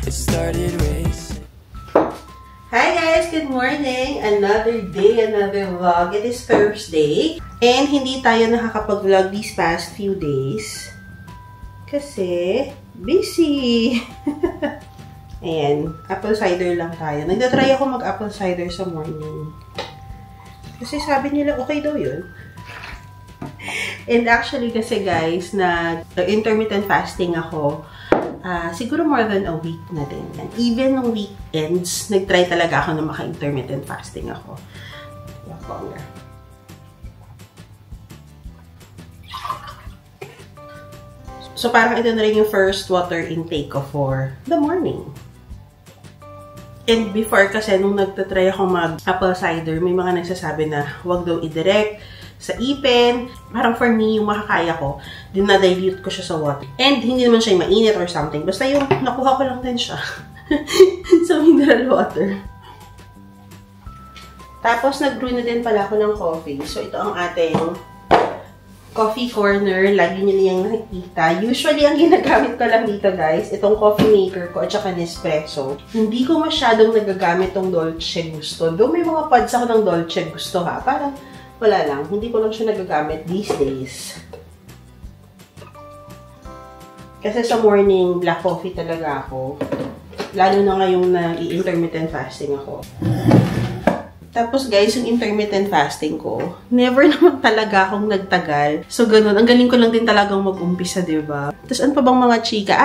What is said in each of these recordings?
started racing. Hi guys! Good morning! Another day, another vlog. It is Thursday. And hindi tayo nakakapag-vlog these past few days. Kasi, busy! Ayan, apple cider lang tayo. Nagtatry ako mag-apple cider sa morning. Kasi sabi nila, okay daw yun. And actually kasi guys, intermittent fasting ako. Siguro more than a week na din. And even on weekends, nag-try talaga ako na maka-intermittent fasting ako. So parang ito na rin yung first water intake ko for the morning. And before kasi, nung nagtatry ako mag-apple cider, may mga nagsasabi na huwag daw i-direct sa ipin. Parang for me, yung makakaya ko, dinadilute ko siya sa water. And hindi naman siya mainit or something. Basta yung nakuha ko lang din siya sa mineral water. Tapos, nag-brew na din pala ako ng coffee. So, ito ang ating coffee corner. Lagi nyo niyang nakikita. Usually, ang ginagamit ko lang dito, guys, itong coffee maker ko at saka Nespresso. Hindi ko masyadong nagagamit tong Dolce Gusto. Though may mga pods ako ng Dolce Gusto, ha. Parang wala lang. Hindi ko lang siya nagagamit these days. Kasi sa morning, black coffee talaga ako. Lalo na ngayong na-intermittent fasting ako. Tapos guys, yung intermittent fasting ko, never naman talaga akong nagtagal. So ganun, ang galing ko lang din talagang mag-umpisa, diba? Tapos ano pa bang mga chika?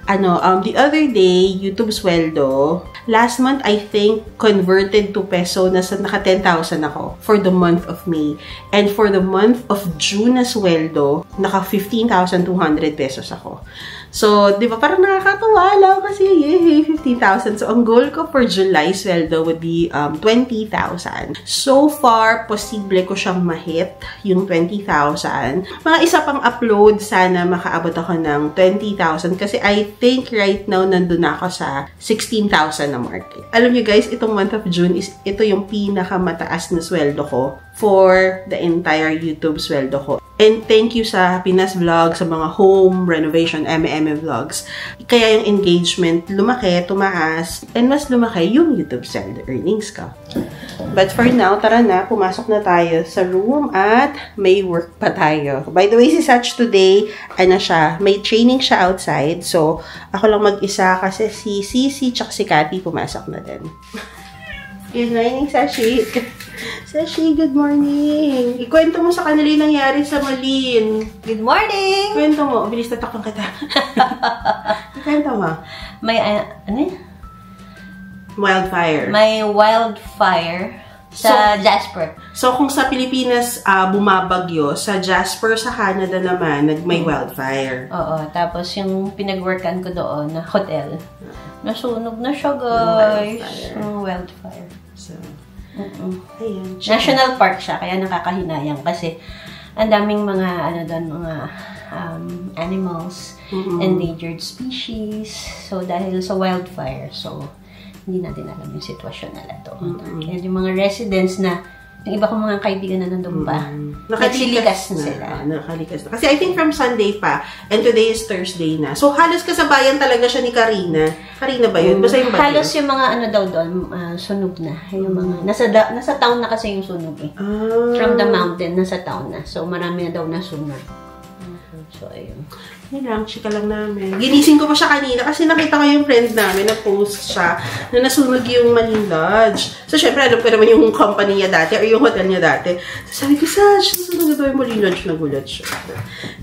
The other day, YouTube sweldo, last month, I think, converted to peso, naka 10,000 ako for the month of May. And for the month of June na sweldo, naka 15,200 pesos ako. So, di ba, parang nakakatuwa lang kasi, yay, 15,000. So, ang goal ko for July sweldo would be 20,000. So far, posible ko siyang ma-hit yung 20,000. Mga isa pang upload, sana makaabot ako ng 20,000 kasi I think right now, nandun na ako sa 16,000 na market. Alam niyo guys, itong month of June, ito yung pinakamataas na sweldo ko for the entire YouTube sweldo ko. And thank you sa Pinas Vlog, sa mga home renovation, vlogs. Kaya yung engagement lumaki, tumaas, and mas lumaki yung YouTube sweldo earnings ko. But for now, tara na, pumasok na tayo sa room at may work pa tayo. By the way, si Sach today, may training siya outside. So, ako lang mag-isa kasi si Sisi tsaka si Cathy pumasok na din. Good morning, Sashi. Sashi, good morning. Ikwento mo sa kanila yung nangyari sa Malin. Good morning! Kwento mo. Bilis na takang kita. Ikwento mo. May, ano yun? Wildfire. May wildfire sa Jasper. So, kung sa Pilipinas bumabagyo, sa Jasper, sa Canada naman, may wildfire. Oo. Tapos, yung pinag-workan ko doon na hotel, nasunog na siya, guys. Wildfire. So, ayan. National Park siya, kaya nakakahinayang kasi ang daming mga, mga animals, endangered species. So, dahil sa wildfire, so, hindi natin alam yung sitwasyon nila doon. Kaya yung mga residents na, yung iba kong mga kaibigan na nandun pa, nagsilikas na sila. Nakalikas na. Kasi I think from Sunday pa, and today is Thursday na. So, halos kasabayan talaga siya ni Karina. Karina ba yun? Basta yung halos yung mga daw doon, sunog na. Yung mga, nasa town na kasi yung sunog eh. From the mountain, nasa town na. So, marami na daw na sunog. So, ayun. Yun lang, chika lang namin. Ginising ko pa siya kanina kasi nakita ko yung friend namin na post siya na nasunog yung Malin Lodge. So, syempre, alam ko naman yung company niya dati or yung hotel niya dati. So, sabi ko, Saj, nasunog daw yung Malin Lodge. Nagulat siya.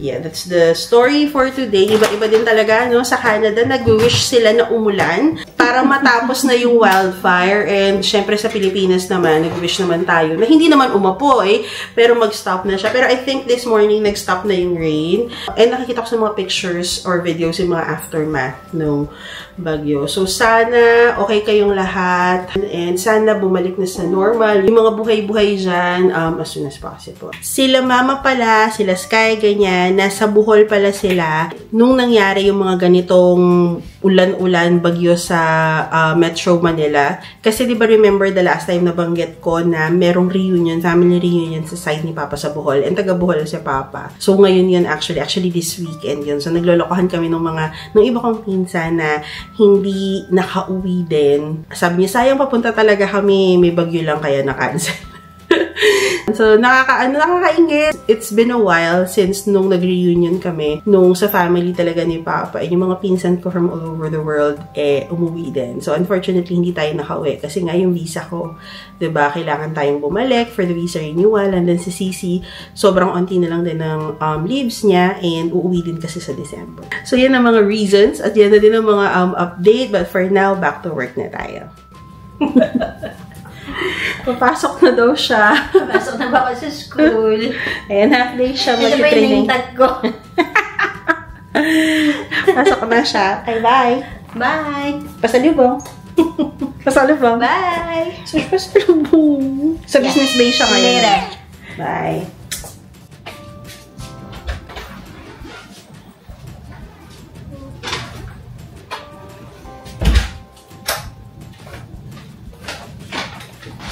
Yeah, that's the story for today. Iba-iba din talaga, no? Sa Canada, nag-wish sila na umulan para matapos na yung wildfire. And, syempre, sa Pilipinas naman, nag-wish naman tayo na hindi naman umapoy, pero mag-stop na siya. Pero I think this morning, nag-stop na yung rain. And nakikita ko sa mga pictures or videos yung mga aftermath ng bagyo. So, sana okay kayong lahat and sana bumalik na sa normal. Yung mga buhay-buhay dyan, as soon as possible. Sila mama pala, sila Sky, ganyan, nasa Bohol pala sila nung nangyari yung mga ganitong ulan-ulan, bagyo sa Metro Manila. Kasi di ba remember the last time nabanggit ko na merong reunion, family reunion sa site ni Papa sa Bohol. And taga Bohol si Papa. So ngayon yun actually this weekend yun. So naglolokohan kami ng iba kong pinsan na hindi nakauwi din. Sabi niya, sayang papunta talaga kami, may bagyo lang kaya na-cancel. So, nakakaingit. It's been a while since nung nag-reunion kami, nung sa family talaga ni Papa. Yung mga pinsan ko from all over the world, umuwi din. So, unfortunately, hindi tayo nakauwi. Kasi nga yung visa ko, diba, kailangan tayong bumalik for the visa renewal. And then si Sisi, sobrang onti na lang din ng leaves niya and uuwi din kasi sa December. So, yan ang mga reasons at yan na din ang mga update. But for now, back to work na tayo. Papasok na daw siya. Papasok na ba ako sa school? Ayan, half day siya mag-training. Ito ba yung ko? Pasok na siya. Okay, bye. Bye. Pasalubong. Pasalubong. Bye. Pasalubong. Sa business day siya ngayon. Later. Bye.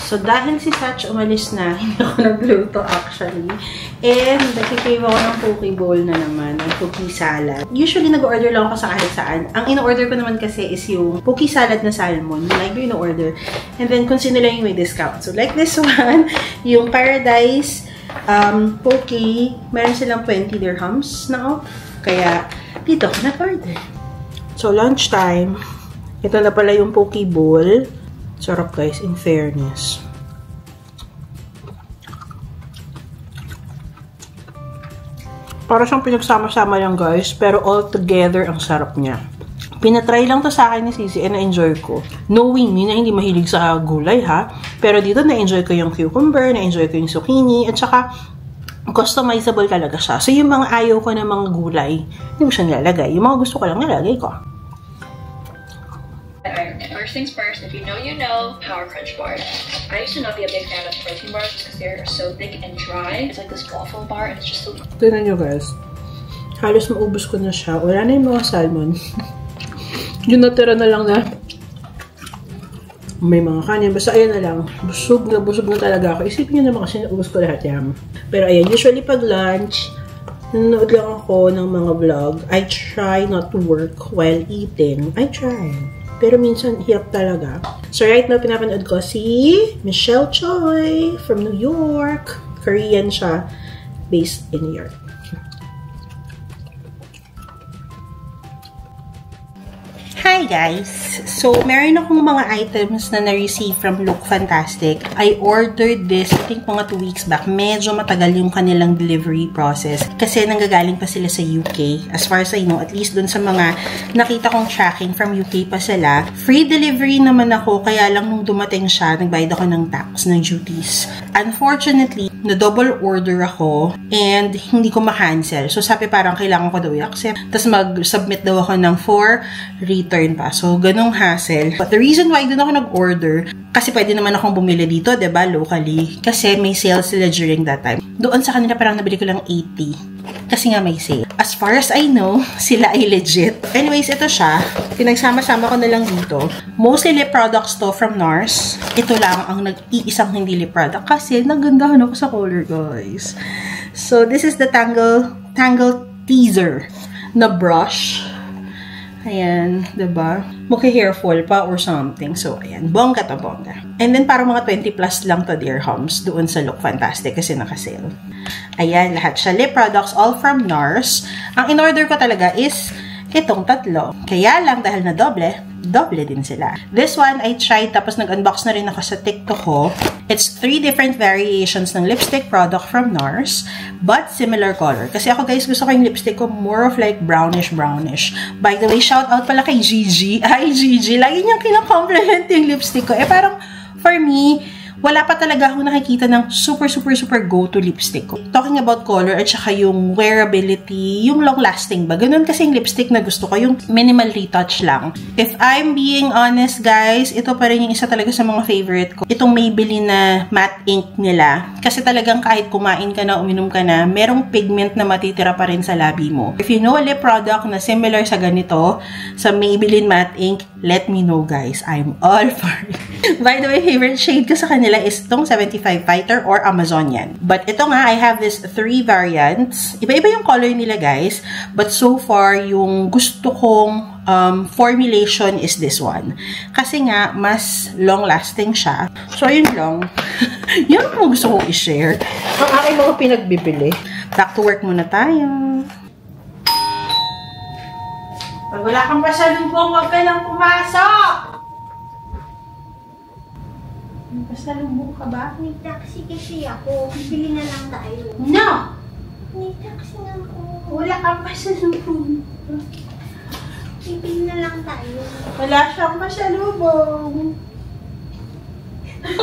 So, dahil si Satch umalis na, hindi ako nagluto actually. And, nagkikrave ako ng poke bowl na naman, ng poke salad. Usually, nag-order lang ako sa kahit saan. Ang in-order ko naman kasi is yung poke salad na salmon. Yung like yung in-order. And then, kung sino lang yung may discount. So, like this one, yung Paradise poke, meron silang 20 dirhams na off. Kaya, dito ako nag-order. So, lunchtime. Ito na pala yung poke bowl. Sarap guys, in fairness. Para siyang pinagsama-sama lang guys, pero all together ang sarap niya. Pinatry lang to sa akin ni Sisi and na-enjoy ko. Knowing me na hindi mahilig sa gulay ha, pero dito na-enjoy ko yung cucumber, na-enjoy ko yung zucchini, at saka customizable talaga siya. So yung mga ayaw ko na mga gulay, hindi ko siya nilalagay. Yung mga gusto ko lang nilalagay ko. First things first, if you know, Power Crunch bars. I used to not be a big fan of protein bars just because they're so thick and dry. It's like this waffle bar and it's just so... Tignan nyo guys. Halos maubos ko na siya. Wala na yung mga salmon. Yung natira na lang na may mga kanin. Basta ayan na lang. Busog na talaga ako. Isipin nyo naman kasi naubos ko lahat yan. Pero ayan, usually pag lunch, nanonood lang ako ng mga vlog. I try not to work while eating. I try. Pero minsan, hirap talaga. So, right now, pinapanood ko si Michelle Choi from New York. Korean siya, based in New York. Hi guys! So, meron akong mga items na na-receive from Look Fantastic. I ordered this, I think mga 2 weeks back. Medyo matagal yung kanilang delivery process kasi nanggagaling pa sila sa UK. As far as I know, at least dun sa mga nakita kong tracking from UK pa sila. Free delivery naman ako, kaya lang nung dumating siya, nagbayad ako ng tax, ng duties. Unfortunately, na-double order ako and hindi ko ma-cancel. So, sabi parang kailangan ko daw i-accept. Tapos mag-submit daw ako ng return pa. So, ganong hassle. But the reason why doon ako nag-order, kasi pwede naman akong bumili dito, diba, locally. Kasi may sale sila during that time. Doon sa kanila parang nabili ko lang 80. Kasi nga may sale. As far as I know, sila ay legit. Anyways, ito siya. Pinagsama-sama ko na lang dito. Mostly lip products to from NARS. Ito lang ang nag-iisang hindi lip product. Kasi nagandahan ako sa color, guys. So, this is the Tangle Teaser na brush. Ayan, diba? Mukha hair fall pa or something. So, ayan. Bongga to bongga. And then, parang mga 20 plus lang to dirhams doon sa Look Fantastic kasi nakasale. Ayan, lahat siya. Lip products, all from NARS. Ang in-order ko talaga is itong tatlo. Kaya lang, dahil na doble din sila. This one, I tried, tapos nag-unbox na rin ako sa TikTok ko. It's 3 different variations ng lipstick product from NARS, but similar color. Kasi ako guys, gusto ko yung lipstick ko more of like brownish. By the way, shout out pala kay Gigi. Hi Gigi, lagi niyang kinakompliment yung lipstick ko. Parang, for me, wala pa talaga ako nakikita ng super go-to lipstick ko. Talking about color at saka yung wearability, yung long-lasting ba? Ganun kasi yung lipstick na gusto ko, yung minimal retouch lang. If I'm being honest, guys, ito pa rin yung isa talaga sa mga favorite ko. Itong Maybelline na matte ink nila. Kasi talagang kahit kumain ka na, uminom ka na, merong pigment na matitira pa rin sa labi mo. If you know a lip product na similar sa ganito, sa Maybelline matte ink, let me know, guys. I'm all for it. By the way, favorite shade ko sa kanila is itong 75 Fighter or Amazonian. But ito nga, I have this 3 variants. Iba-iba yung color nila, guys. But so far, yung gusto kong formulation is this one. Kasi nga, mas long-lasting siya. So, yun lang. Yan ang gusto kong i-share. Ang aking mga pinagbibili. Back to work muna tayo. Pag wala kang pasalubong, huwag ka nang pumasok! May pasalubong ka ba? May taxi kasi ako. Bibili na lang tayo. No! May taxi na ako. Wala kang pasalubong. Bibili na lang tayo. Wala siyang pasalubong.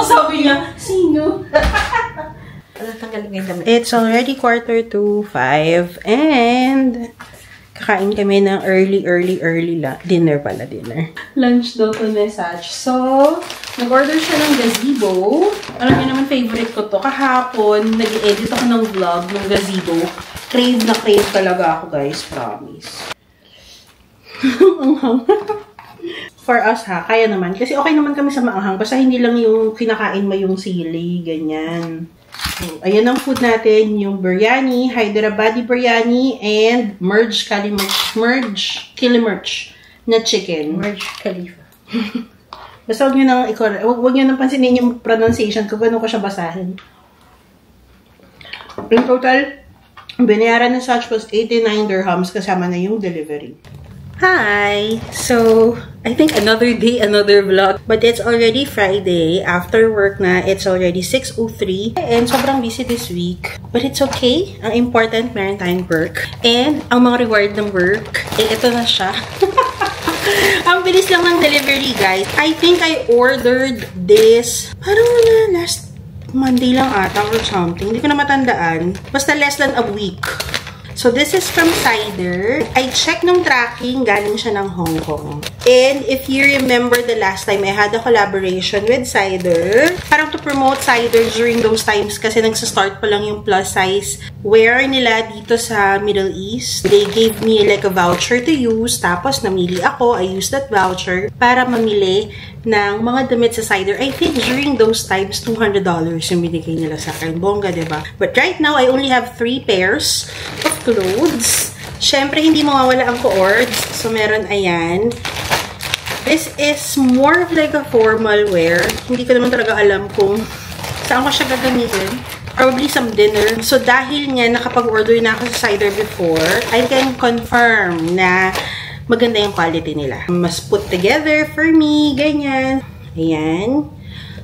Sabi niya, sino? It's already 4:45 and kakain kami ng early dinner pala, dinner. Lunch daw to message. So, nag-order siya ng gazebo. Alam niyo naman, favorite ko to. Kahapon, nag-edit ako ng vlog ng gazebo. Crave na crave talaga ako, guys. Promise. For us, ha, kaya naman. Kasi okay naman kami sa maanghang. Basta hindi lang yung kinakain mo yung sili, ganyan. So, ayan ang food natin, yung biryani, Hyderabadi biryani, and merge kilimerch na chicken. Merge Khalifa. Basta huwag nyo nang huwag nyo nang pansinin yung pronunciation kung gano'n ko siya basahin. In total, binayaran na such was 89 dirhams kasama na yung delivery. Hi! So, I think another day, another vlog. But it's already Friday. After work na, it's already 6:03. And sobrang busy this week. But it's okay. Ang important, meron tayong work. And ang mga reward ng work, ito na siya. Ang bilis lang ng delivery, guys. I think I ordered this, parang last Monday lang ata or something. Hindi ko na matandaan. Basta less than a week. So, this is from Cider. I checked nung tracking, galing siya ng Hong Kong. And if you remember the last time I had a collaboration with Cider, parang to promote Cider during those times kasi nagsastart pa lang yung plus size wear nila dito sa Middle East. They gave me like a voucher to use, tapos namili ako. I used that voucher para mamili ng mga damit sa Cider. I think during those times, $200 yung binigay nila sa akin. Bongga, diba? But right now, I only have 3 pairs of clothes. Syempre, hindi mawawala ang cords. So, meron ayan. This is more of like a formal wear. Hindi ko naman talaga alam kung saan ko siya gagamitin. Probably some dinner. So, dahil nga nakapag-order na ako sa Cider before, I can confirm na maganda yung quality nila. Mas put together for me, ganyan. Ayan.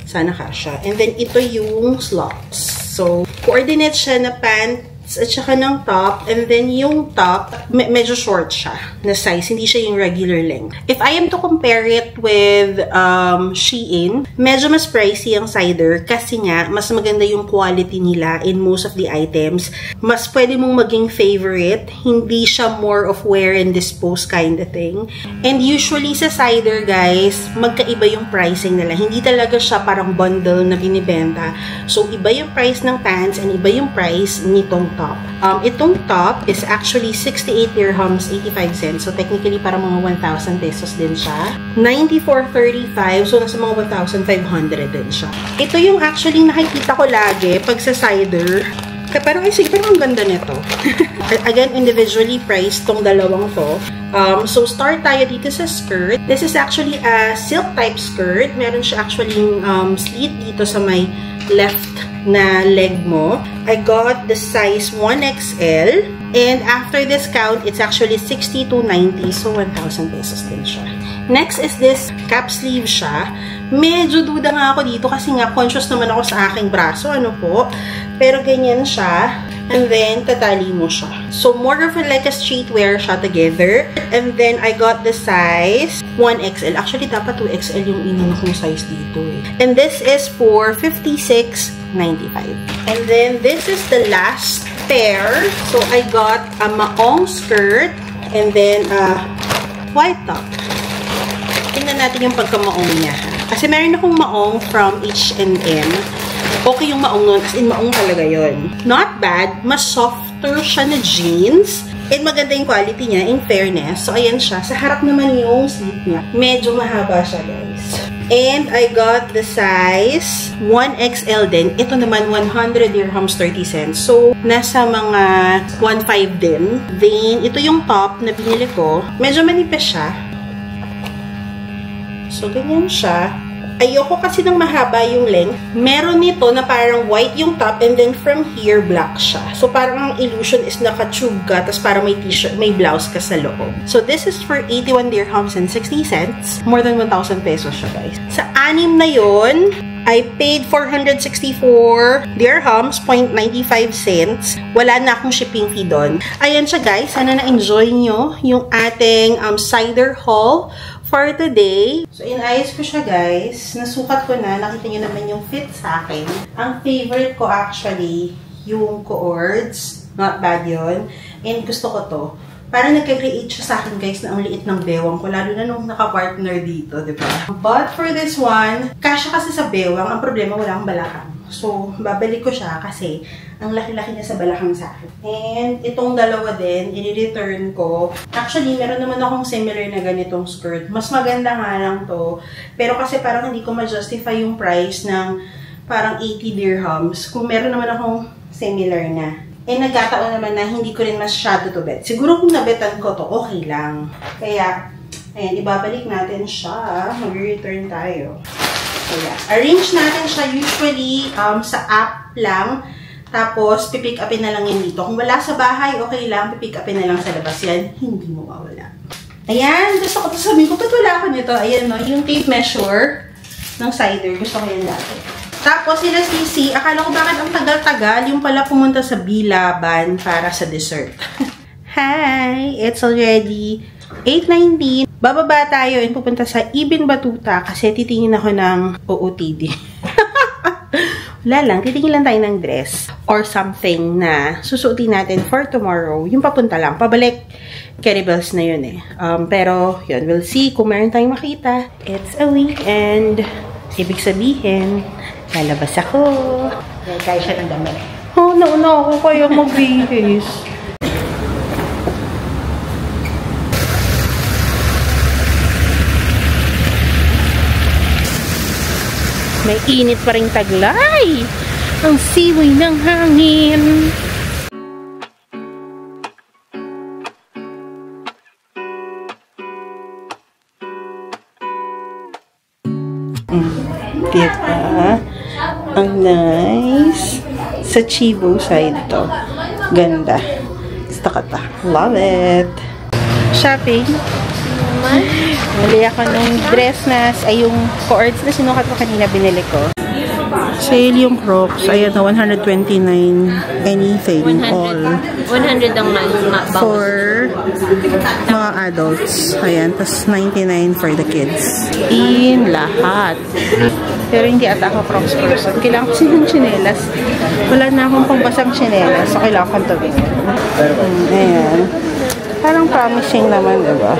Sana kasha. And then, ito yung slots. So, coordinate siya na pants at saka ng top. And then, yung top, medyo short siya na size. Hindi siya yung regular length. If I am to compare it with Shein, medyo mas pricey ang Cider kasi nga, mas maganda yung quality nila in most of the items. Mas pwede mong maging favorite. Hindi siya more of wear and dispose kind of thing. And usually sa Cider, guys, magkaiba yung pricing nila. Hindi talaga siya parang bundle na binibenta. So, iba yung price ng pants and iba yung price nitong top. Itong top is actually 68 dirhams, 85 cents. So, technically, parang mga 1,000 pesos din siya. 94.35. So, nasa mga 1,500 din siya. Ito yung actually nakikita ko lagi pag sa Cider. Pero ay sige, parang ang ganda nito. Again, individually priced tong dalawang to. So, start tayo dito sa skirt. This is actually a silk type skirt. Meron siya actually slit dito sa may left na leg mo. I got the size 1XL. And after discount, it's actually 60-90. So, 1,000 pesos din siya. Next is this cap sleeve siya. Medyo duda nga ako dito kasi nga conscious naman ako sa aking braso. Ano po? Pero ganyan siya. And then, tatali mo siya. So, more of like a streetwear siya together. And then, I got the size 1XL. Actually, dapat 2XL yung inang kong size dito eh. And this is for $56.95. And then, this is the last pair. So, I got a maong skirt. And then, white top. Tingnan natin yung pagkamaong niya. Kasi meron akong maong from H&M. Okay yung maong nun. As in, maong talaga yun. Not bad. Mas softer siya na jeans. And maganda yung quality niya, in fairness. So, ayan siya. Sa harap naman yung sleeve niya. Medyo mahaba siya, guys. And I got the size 1XL din. Ito naman, 100 dirhams 30 cents. So, nasa mga 1.5 din. Then, ito yung top na binili ko. Medyo manipis siya. So, ganyan siya. Ayoko kasi ng mahaba yung length. Meron nito na parang white yung top and then from here, black siya. So, parang ang illusion is naka-tube ka tapos parang may t-shirt, may blouse ka sa loob. So, this is for 81 dirhams and 60 cents. More than 1,000 pesos siya, guys. Sa anim na yun, I paid 464 dirhams, 0.95 cents. Wala na akong shipping fee doon. Ayan siya, guys. Sana na-enjoy nyo yung ating cider haul for today. So, inayos ko siya, guys. Nasukat ko na. Nakita nyo naman yung fit sa akin. Ang favorite ko actually, yung cords. Not bad yun. And gusto ko to. Parang nagka-create siya sa akin, guys, na ang liit ng bewang ko. Lalo na nung naka-partner dito, diba? But for this one, kasya kasi sa bewang. Ang problema, wala akong balakang. So, babalik ko siya kasi ang laki-laki niya sa balakang sa akin. And itong dalawa din, i-return ko. Actually, meron naman akong similar na ganitong skirt. Mas maganda nga lang to. Pero kasi parang hindi ko ma-justify yung price ng parang 80 dirhams. Kung meron naman akong similar na. Eh, nagkataon naman na hindi ko rin masyado to bet. Siguro kung nabetan ko to, okay lang. Kaya, ayan, ibabalik natin siya. Mag-return tayo. Kaya, arrange natin siya usually sa app lang. Tapos, pipick upin na lang yan dito. Kung wala sa bahay, okay lang. Pipick upin na lang sa labas yan. Hindi mo mawala. Ayan, gusto ko to sabihin ko. Ba't wala ko nito? Ayan, no, yung tape measure ng cider. Gusto ko yan dati. Tapos, sila Sisi, akala ko bakit ang tagal-tagal yung pala pumunta sa Bilaban para sa dessert. Hi! It's already 8:19. Bababa tayo and pupunta sa Ibn Battuta kasi titingin ako ng OOTD. Wala lang, titingin lang tayo ng dress or something na susuotin natin for tomorrow. Yung papunta lang. Pabalik, Caribels na yun eh. Pero, yun, we'll see kung meron tayong makita. It's a weekend. Ibig sabihin, lalabas ako. Kaya siya ng damit. Oh, nauna ako kaya magbihis. May init pa ring taglay. Ang siway ng hangin. Diba? Ang nice. Sa Chibo side to. Ganda. Gusto ka ta. Love it. Shopping. Mali ako nung dress na, ay yung cords na sinukat ko kanina, binili ko. Sale yung Crocs. Ayan na, 129 anything. 100, all. 100 ang bawas. For mga adults. Ayan. Tapos 99 for the kids. In lahat. Pero hindi ata ako Crocs person. Kailangan ko silang tsinelas. Wala na akong pampasang tsinelas. So, kailangan kong tawin. Ayan. Parang promising naman, diba?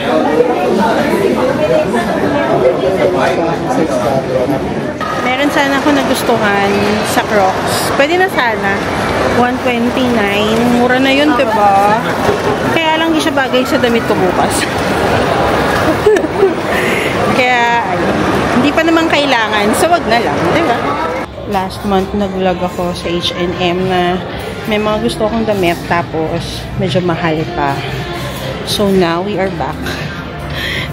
Meron sana ako nagustuhan sa Crocs. Pwede na sana. 129. Mura na yun, diba? Kaya lang di siya bagay sa damit ko bukas. Kaya, hindi pa naman kailangan. So, wag na lang, diba? Last month, nag-vlog ako sa H&M na may mga gusto akong damit. Tapos, medyo mahal pa. So, now, we are back.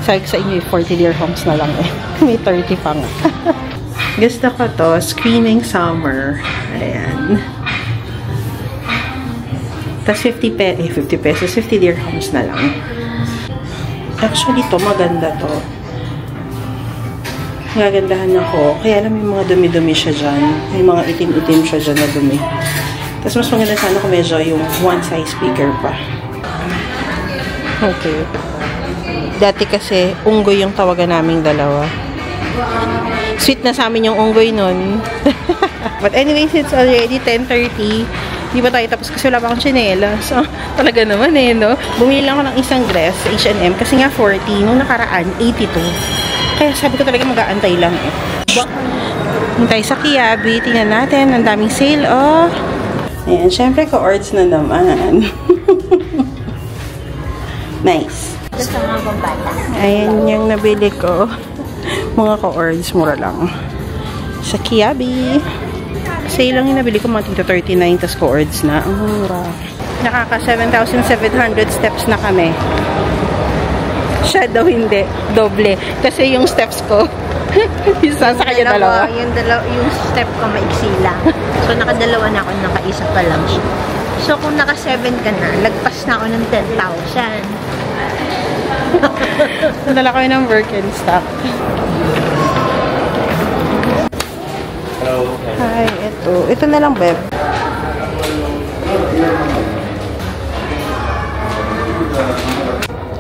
Sabi ko sa inyo, 40 dirhams na lang eh. May 30 pa nga. Gusto ko to, Screaming Summer. Ayan. Tapos 50 pesos, 50 dirhams na lang. Actually, to maganda to. Gagandahan ako. Kaya alam, may mga dumi-dumi siya dyan. May mga itim-itim siya dyan na dumi. Tapos mas maganda sana kung medyo yung one size bigger pa. Okay. Dati kasi, unggoy yung tawagan naming dalawa. Sweet na sa amin yung unggoy nun. But anyways, it's already 10:30. Di ba tayo tapos kasi wala pa akong tsinelas. So, talaga naman eh, no? Bumili lang ako ng isang dress sa H&M kasi nga 40. Nung nakaraan, 82. Kaya sabi ko talaga mag-aantay lang eh. Hintay sa Kiabi. Tingnan natin. Ang daming sale, oh. Ayan, syempre ka-ords na naman. Nice. Ayan yung nabili ko. Mga ka-ords, mura lang. Sa Kiabi. Sale lang yung nabili ko, mga tito 39, tas co-ords na. Ang mura. Nakaka 7,700 steps na kami. Siya daw hindi. Doble. Kasi yung steps ko, isa sa kanya dalawa. Yung step ko maiksi lang. So, nakadalawa na ako, nakaisa pa lang siya. So, kung naka-7 ka na, lagpas na ako ng 10,000. Nadala ko yun ng Birkenstock. Hi, ito. Ito na lang, Beb.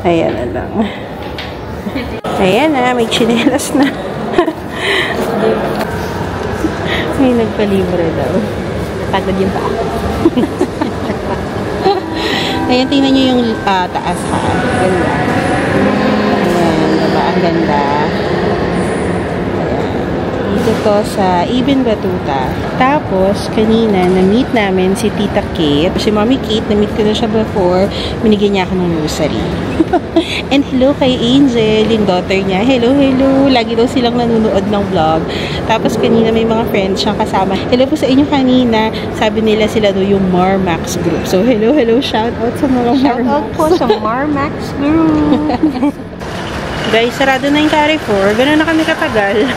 Ayan na lang. Ayan na, may chinelas na. May nagpalibre daw. Pagod yung paa. Ayan, tingnan nyo yung taas ha. Ganda. Ayan, diba? Ang ganda. Dito to sa Ibn Batuta. Tapos, kanina, na-meet namin si Tita Kate. Si Mommy Kate, na-meet ko na siya before. Binigyan niya ako ng rosary. And hello kay Angel, yung daughter niya. Hello, hello. Lagi daw silang nanonood ng vlog. Tapos, kanina may mga friends siyang kasama. Hello po sa inyo kanina. Sabi nila sila do yung Marmax group. So, hello, hello. Shout out sa mga Marmax. Shout out po sa Marmax group. Guys, sarado na yung Carrefour. Gano'n na kami katagal.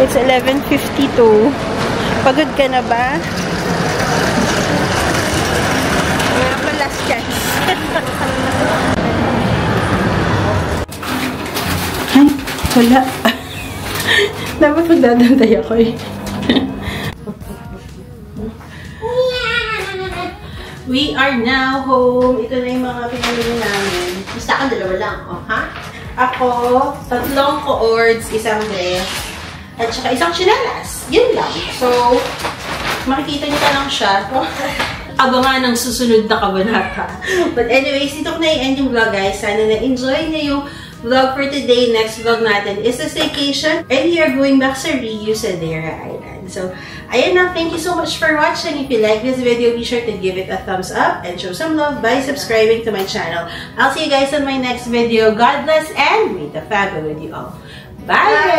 It's 11:52. Pagod ka na ba? Wala pa last chance. Ay, wala. Dapat magdadantay ako eh. We are now home. Ito na yung mga pinamili namin. Basta ka dalawa lang, oh, ha? Ako, 3 co-ords, isang dress. At saka isang chinelas. Yun lang. So, makikita niyo pa lang siya. Abangan ng susunod na kabanata. But anyways, dito ko na i-end yung vlog, guys. Sana na-enjoy niyo yung vlog for today. Next vlog natin is a staycation. And we are going back sa Riu sa Dera Island. So, ayan na. Thank you so much for watching. If you like this video, be sure to give it a thumbs up and show some love by subscribing to my channel. I'll see you guys on my next video. God bless and may the fabulous with you all. Bye!